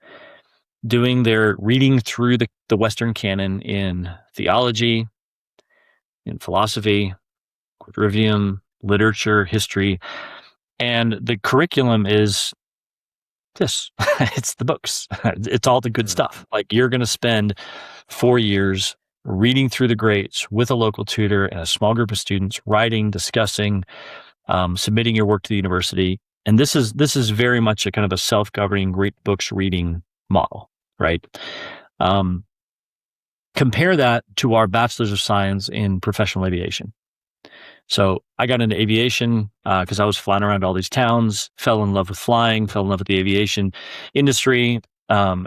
B: doing their reading through the Western canon in theology, in philosophy, quadrivium, literature, history. And the curriculum is this. It's the books. It's all the good stuff. You're going to spend 4 years reading through the greats with a local tutor and a small group of students, writing, discussing, submitting your work to the university. And this is very much a kind of a self-governing great books reading model, right? Compare that to our Bachelor's of Science in Professional Aviation. So I got into aviation because I was flying around all these towns, fell in love with flying, fell in love with the aviation industry,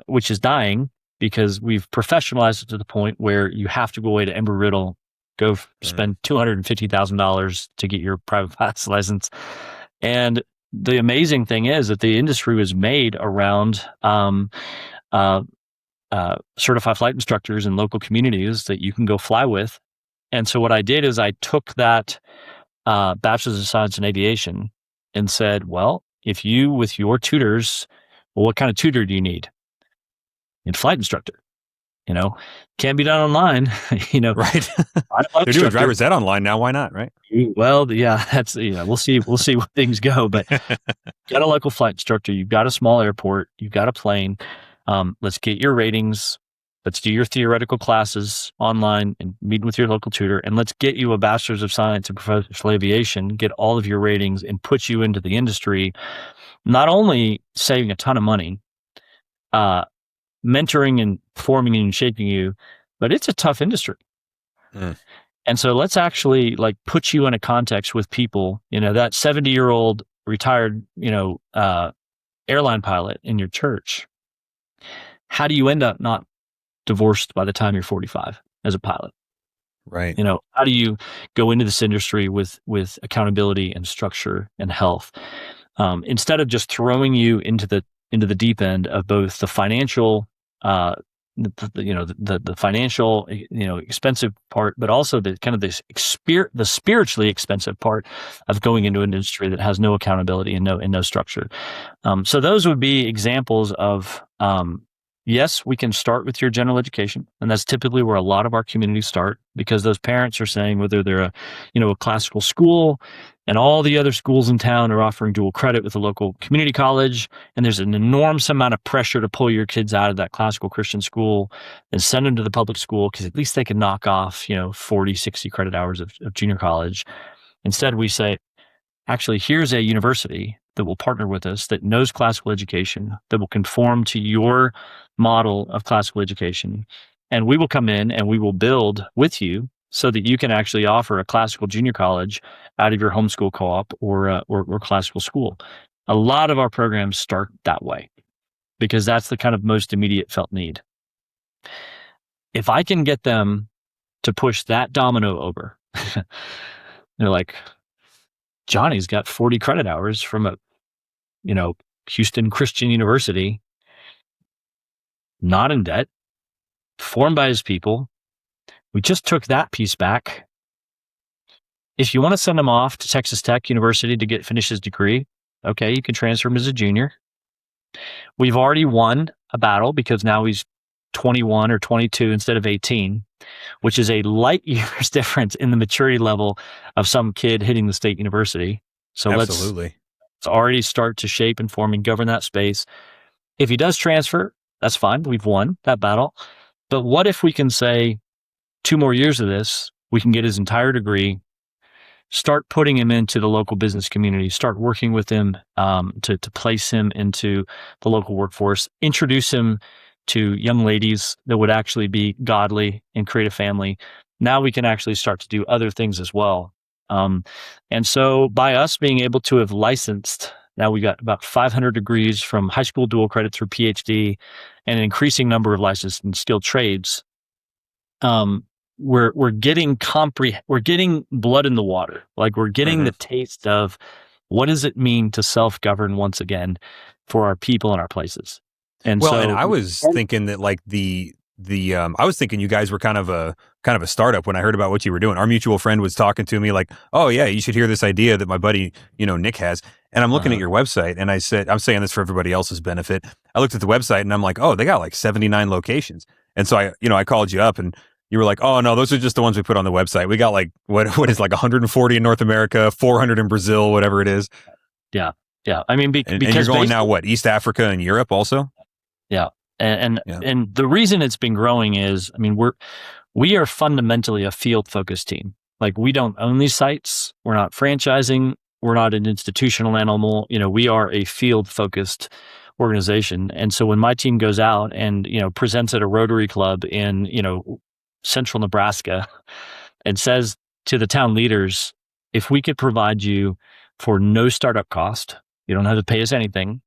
B: which is dying because we've professionalized it to the point where you have to go away to Embry-Riddle, go spend $250,000 to get your private pilot's license. And the amazing thing is that the industry was made around certified flight instructors in local communities that you can go fly with. And so what I did is I took that Bachelor's of Science in Aviation and said, well, if you, with your tutors, well, what kind of tutor do you need? A flight instructor. Can't be done online.
A: Right. They're doing driver's ed online now. Why not? Right.
B: Well, yeah, that's, we'll see where things go, but got a local flight instructor. You've got a small airport. You've got a plane. Let's get your ratings. Let's do your theoretical classes online and meet with your local tutor. And let's get you a Bachelor's of Science in Professional Aviation, get all of your ratings and put you into the industry, not only saving a ton of money, mentoring and forming and shaping you, but it's a tough industry. And so let's actually put you in a context with people, that 70-year-old retired, airline pilot in your church. How do you end up not divorced by the time you're 45 as a pilot?
A: Right.
B: How do you go into this industry with accountability and structure and health, instead of just throwing you into the deep end of both the financial, the financial, expensive part, but also the kind of the spiritually expensive part of going into an industry that has no accountability and no structure. So those would be examples of, yes, we can start with your general education, and that's typically where a lot of our communities start, because those parents are saying, whether they're a classical school and all the other schools in town are offering dual credit with a local community college, and there's an enormous amount of pressure to pull your kids out of that classical Christian school and send them to the public school because at least they can knock off 40, 60 credit hours of junior college. Instead, we say, actually, here's a university that will partner with us, that knows classical education, that will conform to your model of classical education. And we will come in and we will build with you so that you can actually offer a classical junior college out of your homeschool co-op or classical school. A lot of our programs start that way because that's the kind of most immediate felt need. If I can get them to push that domino over, they're like, Johnny's got 40 credit hours from a, Houston Christian University, not in debt, formed by his people. We just took that piece back. If you want to send him off to Texas Tech University to finish his degree, okay, you can transfer him as a junior. We've already won a battle because now he's 21 or 22 instead of 18, which is a light years difference in the maturity level of some kid hitting the state university. So let's already start to shape and form and govern that space. If he does transfer, that's fine. We've won that battle. But what if we can say 2 more years of this, we can get his entire degree, start putting him into the local business community, start working with him to place him into the local workforce, introduce him to young ladies that would actually be godly and create a family. Now we can actually start to do other things as well. And so by us being able to have licensed, now we got about 500 degrees from high school dual credit through PhD and an increasing number of licensed and skilled trades. We're getting we're getting blood in the water. Like we're getting the taste of what does it mean to self-govern once again for our people and our places. And
A: and I was thinking that like I was thinking you guys were kind of a startup when I heard about what you were doing. Our mutual friend was talking to me like, "Oh yeah, you should hear this idea that my buddy, Nick has." And I'm looking at your website and I said, I'm saying this for everybody else's benefit. I looked at the website and I'm like, "Oh, they got like 79 locations." And so I called you up and you were like, "Oh no, those are just the ones we put on the website. We got like what is like 140 in North America, 400 in Brazil, whatever it is."
B: Yeah. Yeah. I mean, because
A: you're going now what, East Africa and Europe also?
B: Yeah. And the reason it's been growing is, I mean, we are fundamentally a field focused team. Like we don't own these sites. We're not franchising. We're not an institutional animal. We are a field focused organization. And so when my team goes out and, presents at a Rotary Club in, central Nebraska and says to the town leaders, if we could provide you for no startup cost, you don't have to pay us anything.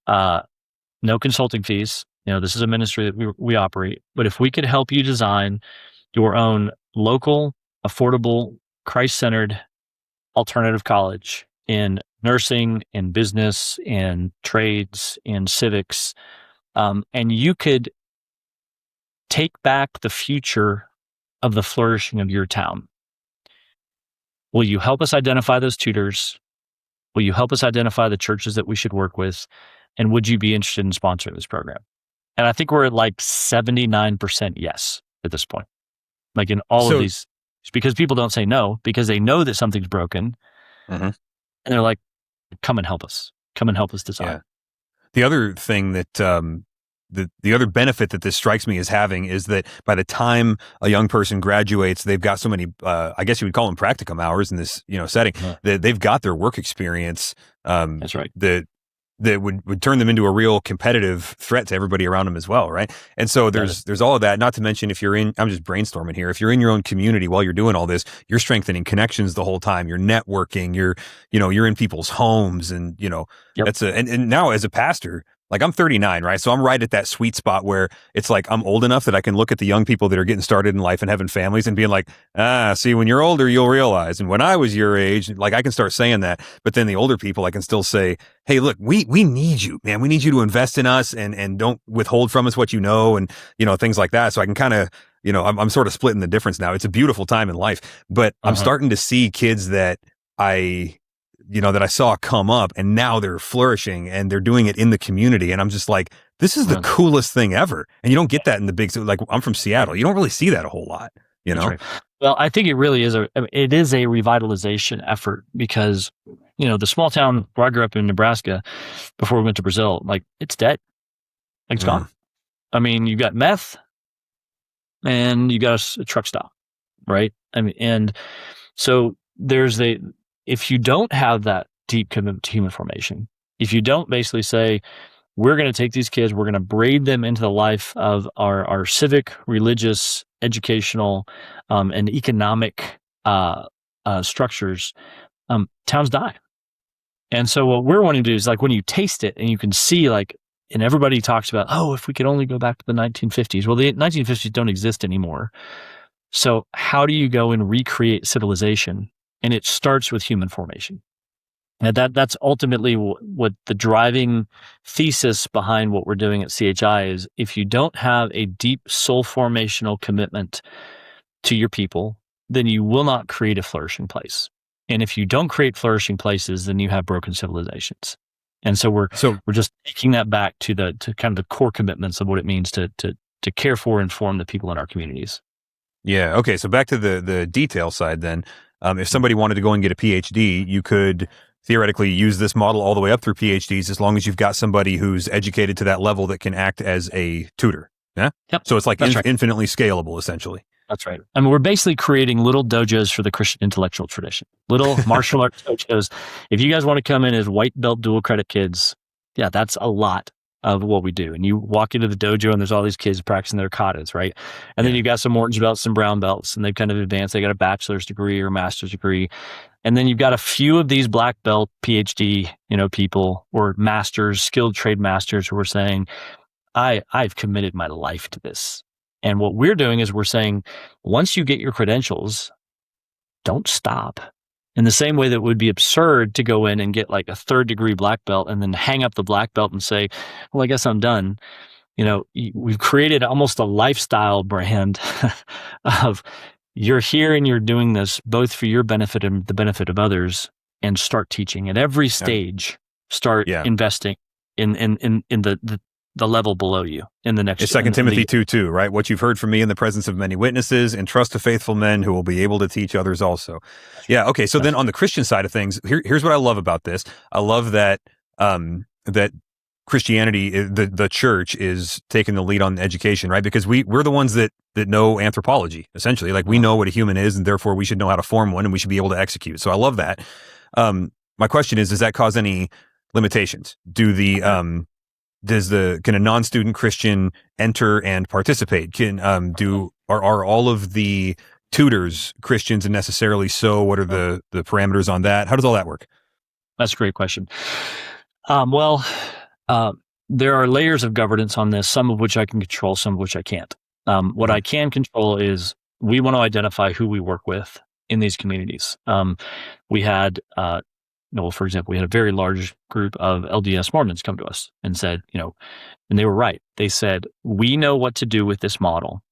B: No consulting fees. This is a ministry that we operate. But if we could help you design your own local, affordable, Christ-centered alternative college in nursing, in business, in trades, in civics, and you could take back the future of the flourishing of your town. Will you help us identify those tutors? Will you help us identify the churches that we should work with? And would you be interested in sponsoring this program? And I think we're at like 79% yes at this point. Like in all of these, because people don't say no, because they know that something's broken. And they're like, come and help us. Come and help us design.
A: Yeah. The other thing that, the other benefit that this strikes me as having is that by the time a young person graduates, they've got so many, I guess you would call them practicum hours in this, setting, that they've got their work experience.
B: That's right.
A: That would turn them into a real competitive threat to everybody around them as well, right? And so there's all of that. Not to mention, if you're I'm just brainstorming here. If you're in your own community while you're doing all this, you're strengthening connections the whole time. You're networking. You're in people's homes, and that's and now as a pastor. Like I'm 39, right? So I'm right at that sweet spot where it's like I'm old enough that I can look at the young people that are getting started in life and having families and being like, see, when you're older, you'll realize. And when I was your age, like I can start saying that. But then the older people, I can still say, hey, look, we need you, man. We need you to invest in us and don't withhold from us what you know and, things like that. So I can kind of, I'm sort of splitting the difference now. It's a beautiful time in life. But I'm starting to see kids that I saw come up and now they're flourishing and they're doing it in the community. And I'm just like, this is the coolest thing ever. And you don't get that in the big, like I'm from Seattle. You don't really see that a whole lot, That's right.
B: Well, I think it really is a revitalization effort because, the small town where I grew up in Nebraska before we went to Brazil, like it's dead. Like it's gone. I mean, you got meth and you got a truck stop, right? I mean, and so if you don't have that deep commitment to human formation, if you don't basically say, we're going to take these kids, we're going to braid them into the life of our civic, religious, educational, and economic structures, towns die. And so what we're wanting to do is like when you taste it and you can see like, and everybody talks about, if we could only go back to the 1950s. Well, the 1950s don't exist anymore. So how do you go and recreate civilization? And it starts with human formation. And that's ultimately what the driving thesis behind what we're doing at CHI is. If you don't have a deep soul formational commitment to your people, then you will not create a flourishing place. And if you don't create flourishing places, then you have broken civilizations. And so we're
A: So
B: just taking that back to kind of the core commitments of what it means to care for and inform the people in our communities.
A: yeah, okay. So back to the detail side then. If somebody wanted to go and get a PhD, you could theoretically use this model all the way up through PhDs as long as you've got somebody who's educated to that level that can act as a tutor. Yeah.
B: Yep.
A: So it's like
B: That's right.
A: infinitely scalable, essentially.
B: That's right. I mean, we're basically creating little dojos for the Christian intellectual tradition, little martial arts dojos. If you guys want to come in as white belt dual credit kids, yeah, that's a lot of what we do. And you walk into the dojo and there's all these kids practicing their katas, right? And then you got some orange belts and brown belts, and they've kind of advanced. They got a bachelor's degree or master's degree. And then you've got a few of these black belt PhD, people or masters, skilled trade masters who are saying, I've committed my life to this. And what we're doing is we're saying, once you get your credentials, don't stop. In the same way that it would be absurd to go in and get like a third degree black belt and then hang up the black belt and say, well, I guess I'm done. We've created almost a lifestyle brand of you're here and you're doing this both for your benefit and the benefit of others, and start teaching at every stage. Start investing in the level below you in the next.
A: It's 2 Timothy 2:2, right? What you've heard from me in the presence of many witnesses, entrust to faithful men who will be able to teach others also. Yeah. Okay. So then on the Christian side of things, here's what I love about this. I love that that Christianity, the church, is taking the lead on education, right? Because we're the ones that know anthropology, essentially. Like, we know what a human is, and therefore we should know how to form one, and we should be able to execute. So I love that. My question is, does that cause any limitations? Can a non-student Christian enter and participate? Are all of the tutors Christians, and necessarily so? What are the parameters on that? How does all that work?
B: That's a great question. There are layers of governance on this, some of which I can control, some of which I can't. What I can control is we want to identify who we work with in these communities. We had, for example, we had a very large group of LDS Mormons come to us and said, and they were right. They said, we know what to do with this model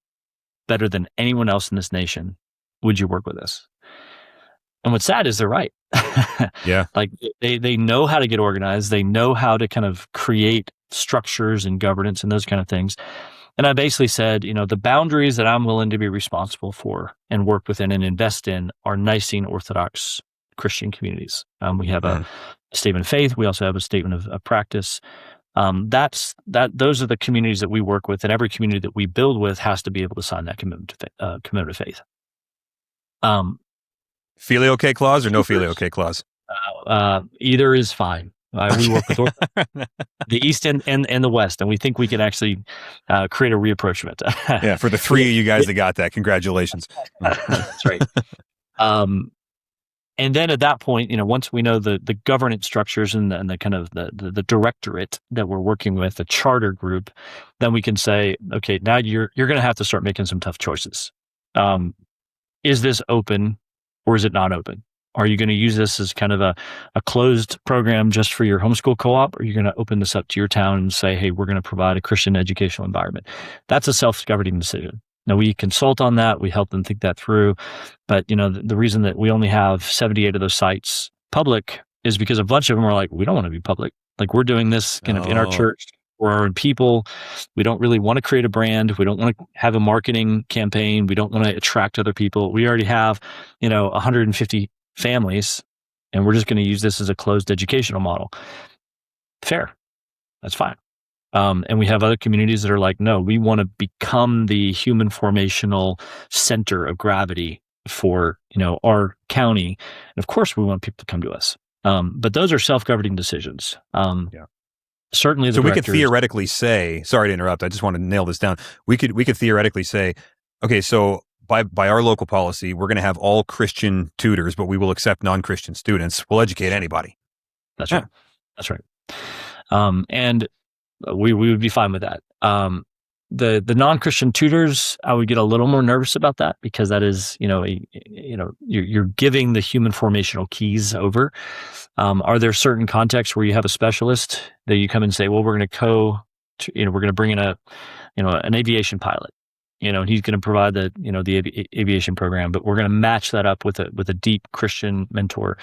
B: better than anyone else in this nation. Would you work with us? And what's sad is they're right.
A: Yeah.
B: Like they know how to get organized. They know how to kind of create structures and governance and those kind of things. And I basically said, the boundaries that I'm willing to be responsible for and work within and invest in are Nicene Orthodox Christian communities. We have a statement of faith. We also have a statement of practice. Those are the communities that we work with, and every community that we build with has to be able to sign that commitment to faith.
A: Filioque clause or no filioque clause?
B: Either is fine. We work with the East and the West, and we think we can actually create a reapproachment.
A: Yeah, for the three of you guys that got that, congratulations.
B: That's right. And then at that point, once we know the governance structures and the kind of the directorate that we're working with, the charter group, then we can say, okay, now you're going to have to start making some tough choices. Is this open or is it not open? Are you going to use this as kind of a closed program just for your homeschool co-op? Or are you going to open this up to your town and say, hey, we're going to provide a Christian educational environment? That's a self-governing decision. Now, we consult on that. We help them think that through. But, the reason that we only have 78 of those sites public is because a bunch of them are like, we don't want to be public. Like, we're doing this kind of in our church or our own people. We don't really want to create a brand. We don't want to have a marketing campaign. We don't want to attract other people. We already have, 150 families, and we're just going to use this as a closed educational model. Fair. That's fine. And we have other communities that are like, no, we want to become the human formational center of gravity for, our county. And of course, we want people to come to us. But those are self-governing decisions. Certainly,
A: so we could theoretically say, sorry to interrupt, I just want to nail this down. We could theoretically say, okay, so by our local policy, we're going to have all Christian tutors, but we will accept non-Christian students. We'll educate anybody.
B: That's right. That's right. And we would be fine with that. The non-Christian tutors, I would get a little more nervous about that, because that is, you're giving the human formational keys over. Are there certain contexts where you have a specialist that you come and say, well, we're going to we're going to bring in an aviation pilot, and he's going to provide the aviation program, but we're going to match that up with a deep Christian mentor.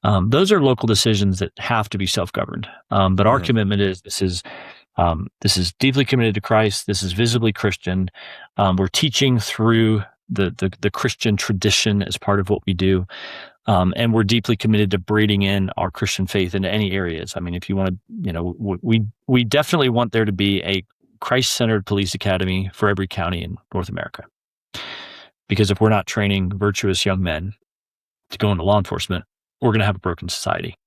B: Those are local decisions that have to be self-governed. But our commitment is this is deeply committed to Christ. This is visibly Christian. We're teaching through the Christian tradition as part of what we do. And we're deeply committed to breeding in our Christian faith into any areas. I mean, if you want to, we definitely want there to be a Christ-centered police academy for every county in North America. Because if we're not training virtuous young men to go into law enforcement, we're going to have a broken society.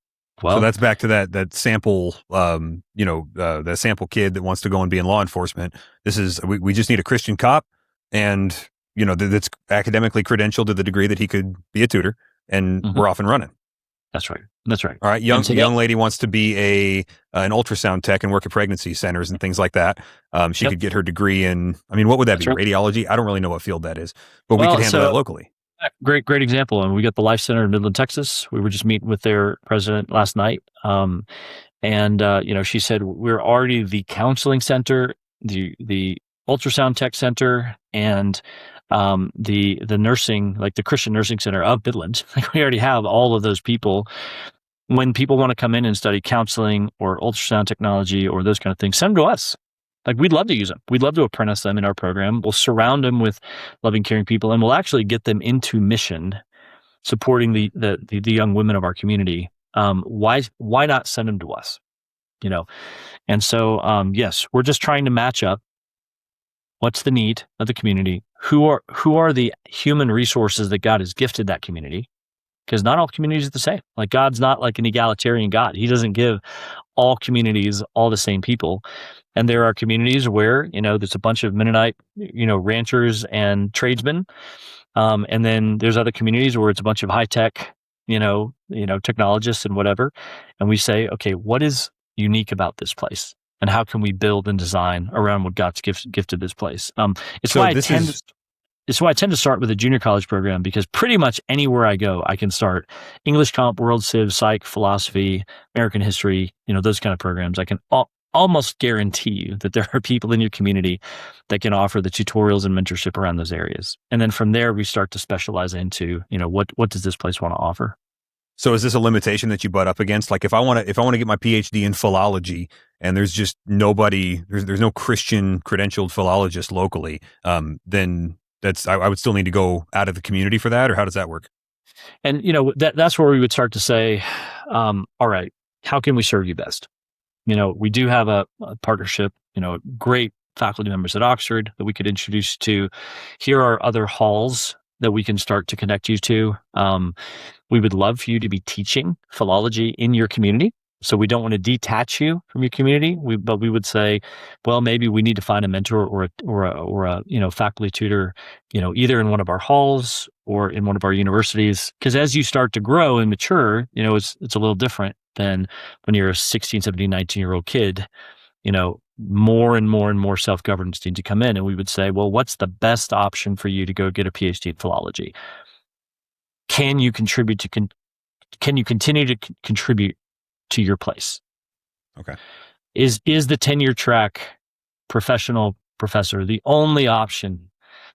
B: Well,
A: so that's back to that sample, the sample kid that wants to go and be in law enforcement. We just need a Christian cop, and that's academically credentialed to the degree that he could be a tutor, and we're off and running.
B: That's right.
A: All right, young lady wants to be an ultrasound tech and work at pregnancy centers and things like that. She could get her degree in, what would that be? Right. Radiology? I don't really know what field that is, but we could handle that locally.
B: Great example. And we got the Life Center in Midland, Texas. We were just meeting with their president last night. She said, we're already the counseling center, the ultrasound tech center, and the nursing, like the Christian nursing center of Midland. Like, we already have all of those people. When people want to come in and study counseling or ultrasound technology or those kind of things, send them to us. Like, we'd love to use them. We'd love to apprentice them in our program. We'll surround them with loving, caring people, and we'll actually get them into mission, supporting the young women of our community. Why not send them to us? And so yes, we're just trying to match up what's the need of the community, who are the human resources that God has gifted that community, because not all communities are the same. Like, God's not like an egalitarian God. He doesn't give all communities all the same people. And there are communities where, there's a bunch of Mennonite, ranchers and tradesmen. And then there's other communities where it's a bunch of high tech, technologists and whatever. And we say, okay, what is unique about this place? And how can we build and design around what God's gifted this place? It's why I tend to start with a junior college program, because pretty much anywhere I go, I can start English Comp, World Civ, Psych, Philosophy, American History, those kind of programs. I can almost guarantee you that there are people in your community that can offer the tutorials and mentorship around those areas. And then from there, we start to specialize into, what does this place want to offer?
A: So is this a limitation that you butt up against? Like, if I want to get my PhD in philology and there's just nobody, there's no Christian credentialed philologist locally, then I would still need to go out of the community for that, or how does that work?
B: And that's where we would start to say, all right, how can we serve you best? We do have a partnership, great faculty members at Oxford that we could introduce you to. Here are other halls that we can start to connect you to. We would love for you to be teaching philology in your community. So we don't want to detach you from your community, but we would say, well, maybe we need to find a mentor or a faculty tutor, either in one of our halls or in one of our universities. Because as you start to grow and mature, it's a little different than when you're a 16, 17, 19-year-old kid. More and more self-governance need to come in. And we would say, well, what's the best option for you to go get a PhD in philology? Can you contribute can you continue to contribute to your place?
A: Okay.
B: Is the tenure track professional professor the only option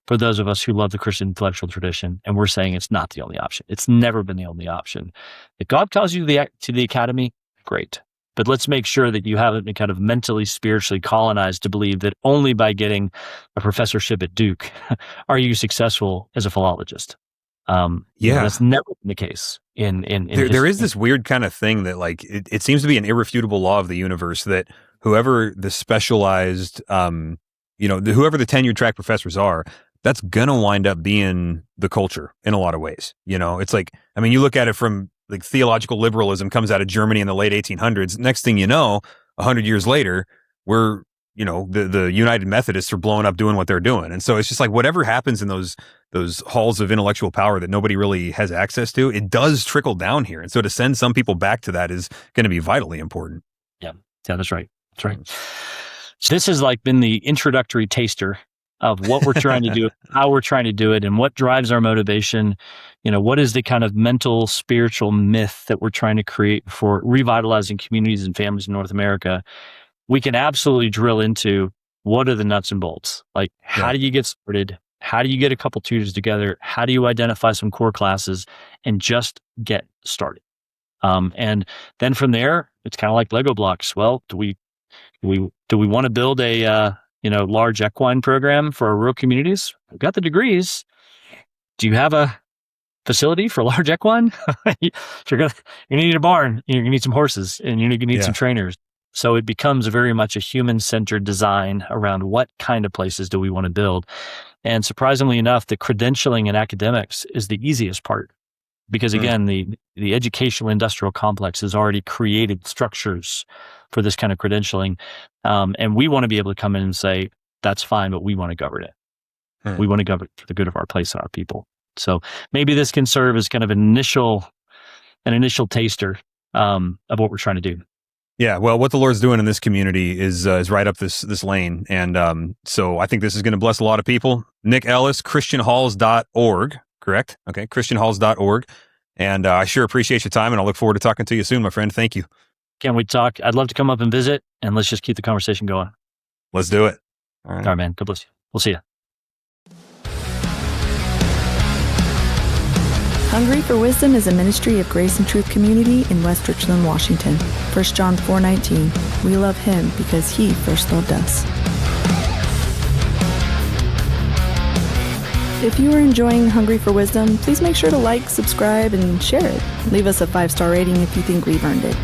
B: for those of us who love the Christian intellectual tradition? And we're saying it's not the only option. It's never been the only option. If God calls you to the academy, great. But let's make sure that you haven't been kind of mentally, spiritually colonized to believe that only by getting a professorship at Duke are you successful as a philologist. That's never been the case.
A: There is this weird kind of thing that, like, it seems to be an irrefutable law of the universe that whoever the specialized, whoever the tenure track professors are, that's gonna wind up being the culture in a lot of ways. It's like, you look at it from, like, theological liberalism comes out of Germany in the late 1800s. Next thing you know, 100 years later, we're, the United Methodists are blowing up doing what they're doing. And so it's just like, whatever happens in those halls of intellectual power that nobody really has access to, it does trickle down here. And so to send some people back to that is going to be vitally important.
B: Yeah, that's right. That's right. So this has been the introductory taster of what we're trying to do, how we're trying to do it, and what drives our motivation. What is the kind of mental, spiritual myth that we're trying to create for revitalizing communities and families in North America? We can absolutely drill into what are the nuts and bolts? Like, how do you get started? How do you get a couple tutors together? How do you identify some core classes and just get started? And then from there, it's kind of like Lego blocks. Well, do we want to build a large equine program for our rural communities? We've got the degrees. Do you have a facility for large equine? You need a barn. You need some horses, and you need some trainers. So it becomes very much a human-centered design around what kind of places do we want to build. And surprisingly enough, the credentialing in academics is the easiest part. Because again, the educational industrial complex has already created structures for this kind of credentialing. And we want to be able to come in and say, that's fine, but we want to govern it. We want to govern it for the good of our place and our people. So maybe this can serve as kind of an initial taster of what we're trying to do.
A: Yeah, well, what the Lord's doing in this community is right up this lane. And so I think this is going to bless a lot of people. Nick Ellis, christianhalls.org, correct? Okay, christianhalls.org. And I sure appreciate your time, and I'll look forward to talking to you soon, my friend. Thank you.
B: Can't wait to talk. I'd love to come up and visit, and let's just keep the conversation going.
A: Let's do it.
B: All right, man. God bless you. We'll see you.
C: Hungry for Wisdom is a ministry of Grace and Truth Community in West Richland, Washington. 1 John 4:19. We love him because he first loved us. If you are enjoying Hungry for Wisdom, please make sure to like, subscribe, and share it. Leave us a 5-star rating if you think we've earned it.